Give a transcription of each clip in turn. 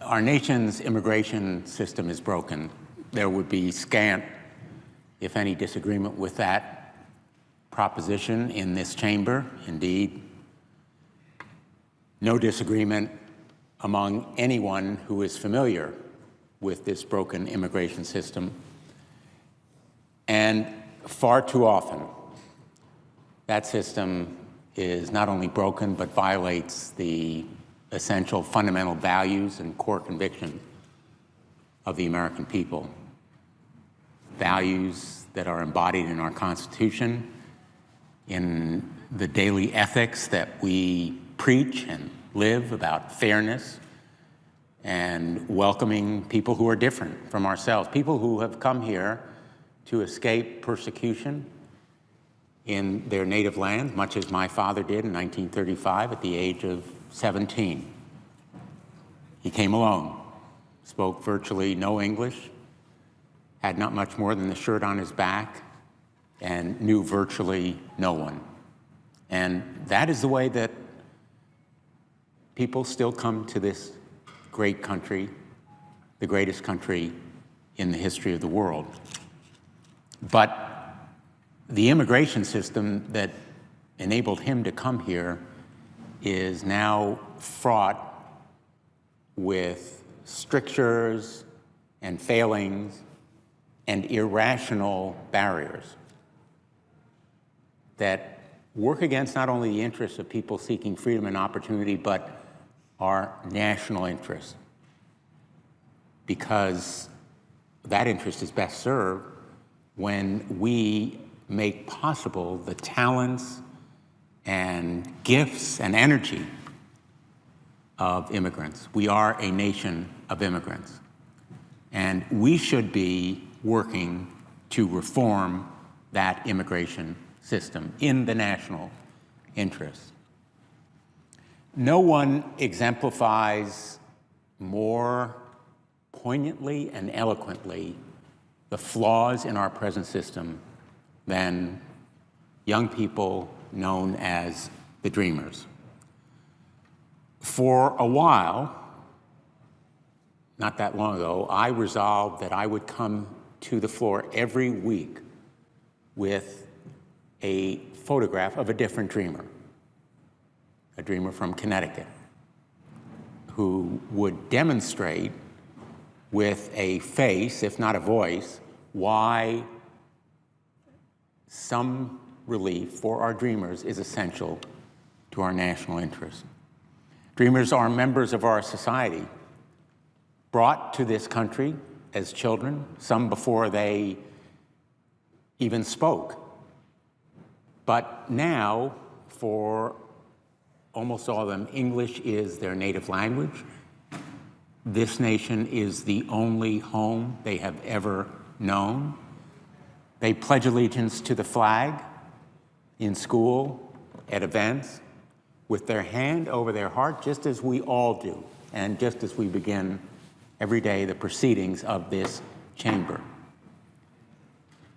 Our nation's immigration system is broken. There would be scant, if any, disagreement with that proposition in this chamber. Indeed, no disagreement among anyone who is familiar with this broken immigration system. And far too often, that system is not only broken, but violates the essential fundamental values and core convictions of the American people. Values that are embodied in our Constitution, in the daily ethics that we preach and live about fairness and welcoming people who are different from ourselves, people who have come here to escape persecution in their native land, much as my father did in 1935 at the age of 17. He came alone, spoke virtually no English, had not much more than the shirt on his back, and knew virtually no one. And that is the way that people still come to this great country, the greatest country in the history of the world. But the immigration system that enabled him to come here is now fraught with strictures and failings and irrational barriers that work against not only the interests of people seeking freedom and opportunity, but our national interests, because that interest is best served when we make possible the talents and gifts and energy of immigrants. We are a nation of immigrants, and we should be working to reform that immigration system in the national interest. No one exemplifies more poignantly and eloquently the flaws in our present system than young people known as the Dreamers. For a while, not that long ago, I resolved that I would come to the floor every week with a photograph of a different dreamer, a dreamer from Connecticut, who would demonstrate with a face, if not a voice, why some relief for our dreamers is essential to our national interest. Dreamers are members of our society, brought to this country as children, some before they even spoke. But now, for almost all of them, English is their native language. This nation is the only home they have ever known. They pledge allegiance to the flag in school, at events, with their hand over their heart, just as we all do, and just as we begin every day the proceedings of this chamber.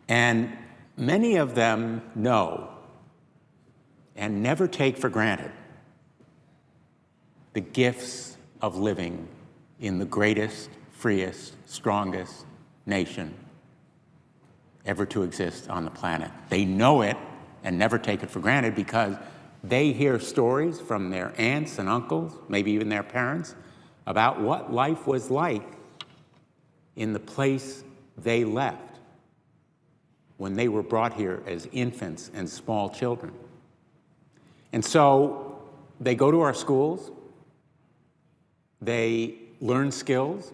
And many of them know and never take for granted the gifts of living in the greatest, freest, strongest nation ever to exist on the planet. They know it and never take it for granted because they hear stories from their aunts and uncles, maybe even their parents, about what life was like in the place they left when they were brought here as infants and small children. And so they go to our schools, they learn skills,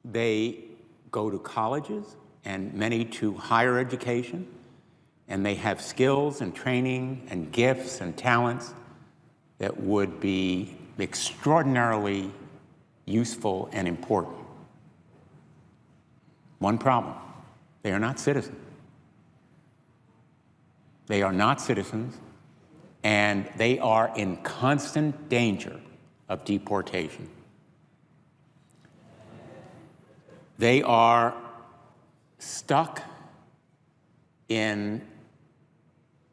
they go to colleges, and many to higher education, and they have skills and training and gifts and talents that would be extraordinarily useful and important. One problem: they are not citizens. They are not citizens, and they are in constant danger of deportation. They are stuck in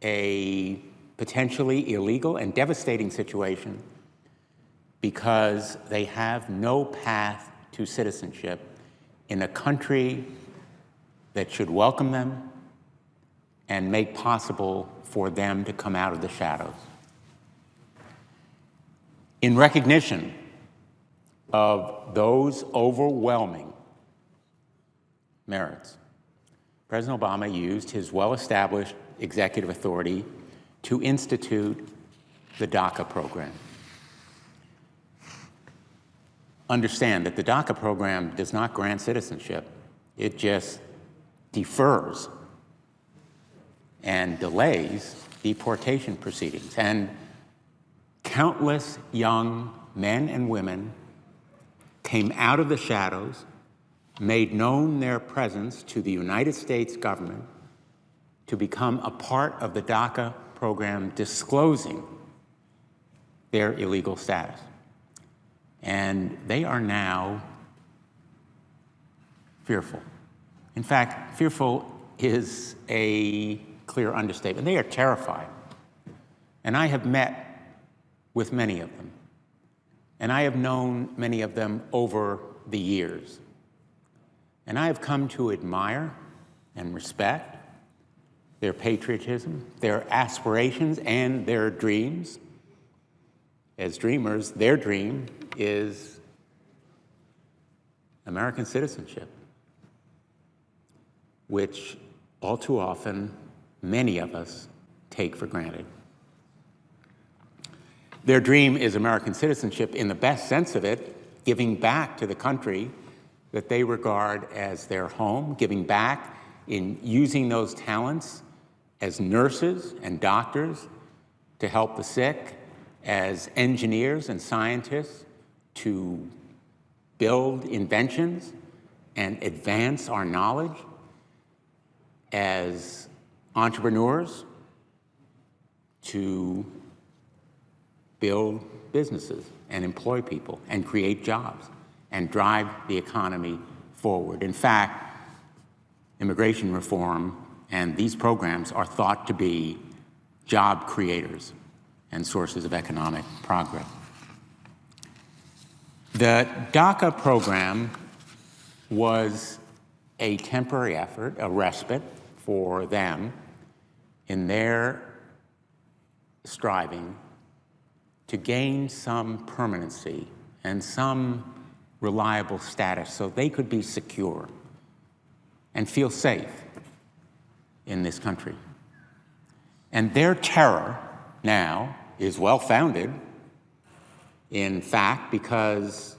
a potentially illegal and devastating situation because they have no path to citizenship in a country that should welcome them and make possible for them to come out of the shadows. In recognition of those overwhelming merits, President Obama used his well-established executive authority to institute the DACA program. Understand that the DACA program does not grant citizenship. It just defers and delays deportation proceedings. And countless young men and women came out of the shadows, made known their presence to the United States government to become a part of the DACA program, disclosing their illegal status. And they are now fearful. In fact, fearful is a clear understatement. They are terrified. And I have met with many of them. And I have known many of them over the years. And I have come to admire and respect their patriotism, their aspirations, and their dreams. As dreamers, their dream is American citizenship, which all too often many of us take for granted. Their dream is American citizenship in the best sense of it, giving back to the country that they regard as their home, giving back in using those talents as nurses and doctors to help the sick, as engineers and scientists to build inventions and advance our knowledge, as entrepreneurs to build businesses and employ people and create jobs and drive the economy forward. In fact, immigration reform and these programs are thought to be job creators and sources of economic progress. The DACA program was a temporary effort, a respite for them in their striving to gain some permanency and some reliable status so they could be secure and feel safe in this country. And their terror now is well-founded, in fact, because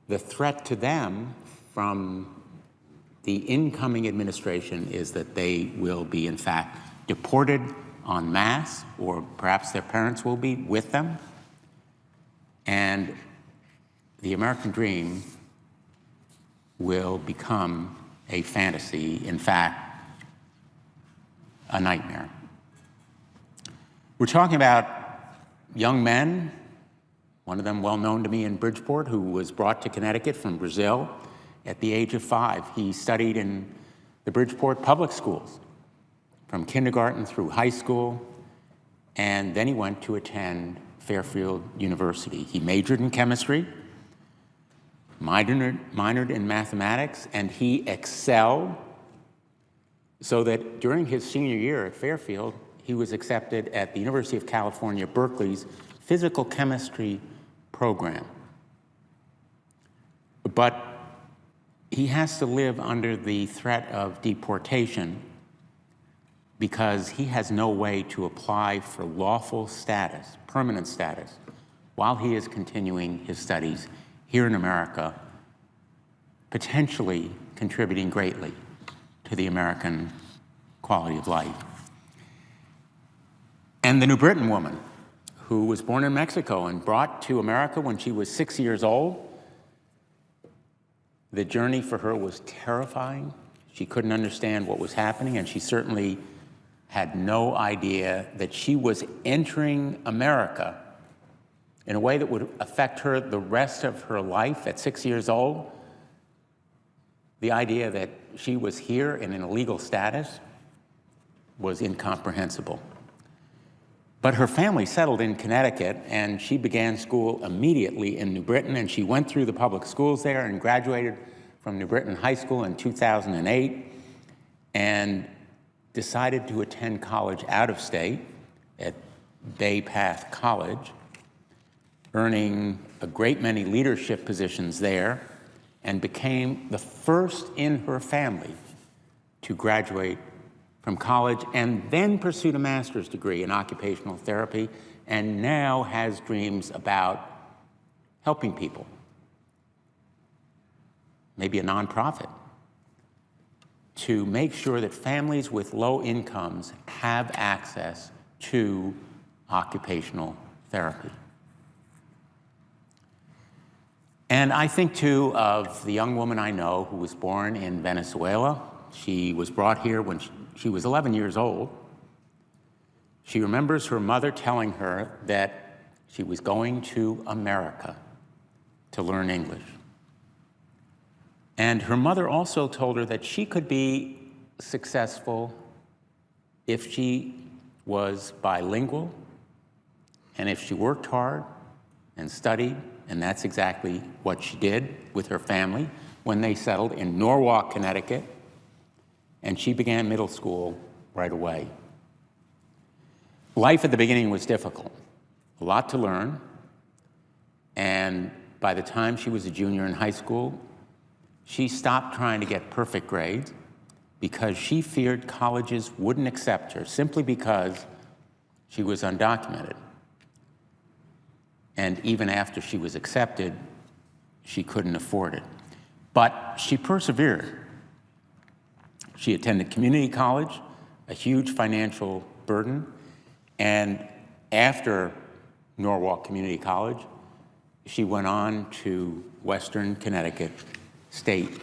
the threat to them from the incoming administration is that they will be, in fact, deported en masse, or perhaps their parents will be with them. And the American dream will become a fantasy, in fact, a nightmare. We're talking about young men, one of them well known to me in Bridgeport, who was brought to Connecticut from Brazil at the age of 5. He studied in the Bridgeport public schools from kindergarten through high school, and then he went to attend Fairfield University. He majored in chemistry, minored in mathematics, and he excelled so that during his senior year at Fairfield, he was accepted at the University of California, Berkeley's physical chemistry program. But he has to live under the threat of deportation because he has no way to apply for lawful status, permanent status, while he is continuing his studies here in America, potentially contributing greatly to the American quality of life. And the New Britain woman, who was born in Mexico and brought to America when she was 6 years old, the journey for her was terrifying. She couldn't understand what was happening, and she certainly had no idea that she was entering America in a way that would affect her the rest of her life at 6 years old. The idea that she was here in an illegal status was incomprehensible. But her family settled in Connecticut, and she began school immediately in New Britain, and she went through the public schools there and graduated from New Britain High School in 2008, and decided to attend college out of state at Bay Path College, earning a great many leadership positions there, and became the first in her family to graduate from college, and then pursued a master's degree in occupational therapy, and now has dreams about helping people, maybe a nonprofit, to make sure that families with low incomes have access to occupational therapy. And I think, too, of the young woman I know who was born in Venezuela. She was brought here when she was 11 years old. She remembers her mother telling her that she was going to America to learn English. And her mother also told her that she could be successful if she was bilingual and if she worked hard and studied, and that's exactly what she did with her family when they settled in Norwalk, Connecticut, and she began middle school right away. Life at the beginning was difficult, a lot to learn, and by the time she was a junior in high school, she stopped trying to get perfect grades because she feared colleges wouldn't accept her simply because she was undocumented. And even after she was accepted, she couldn't afford it. But she persevered. She attended community college, a huge financial burden, and after Norwalk Community College, she went on to Western Connecticut State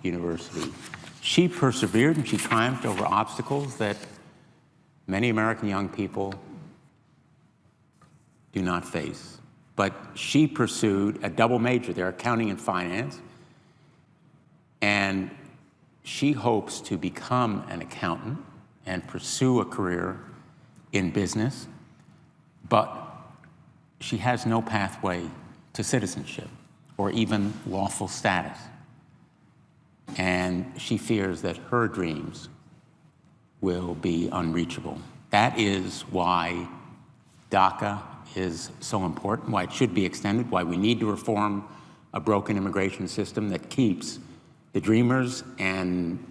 University. She persevered and she triumphed over obstacles that many American young people do not face. But she pursued a double major there, accounting and finance, and she hopes to become an accountant and pursue a career in business, but she has no pathway to citizenship or even lawful status. And she fears that her dreams will be unreachable. That is why DACA is so important, why it should be extended, why we need to reform a broken immigration system that keeps the dreamers and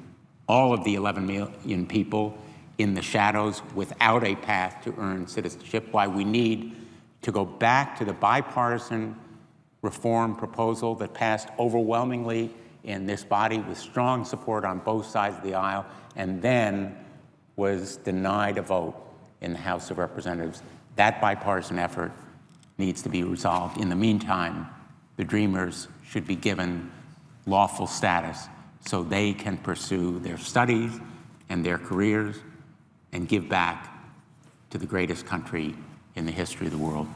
all of the 11 million people in the shadows without a path to earn citizenship, why we need to go back to the bipartisan reform proposal that passed overwhelmingly in this body with strong support on both sides of the aisle, and then was denied a vote in the House of Representatives. That bipartisan effort needs to be resolved. In the meantime, the dreamers should be given lawful status so they can pursue their studies and their careers and give back to the greatest country in the history of the world.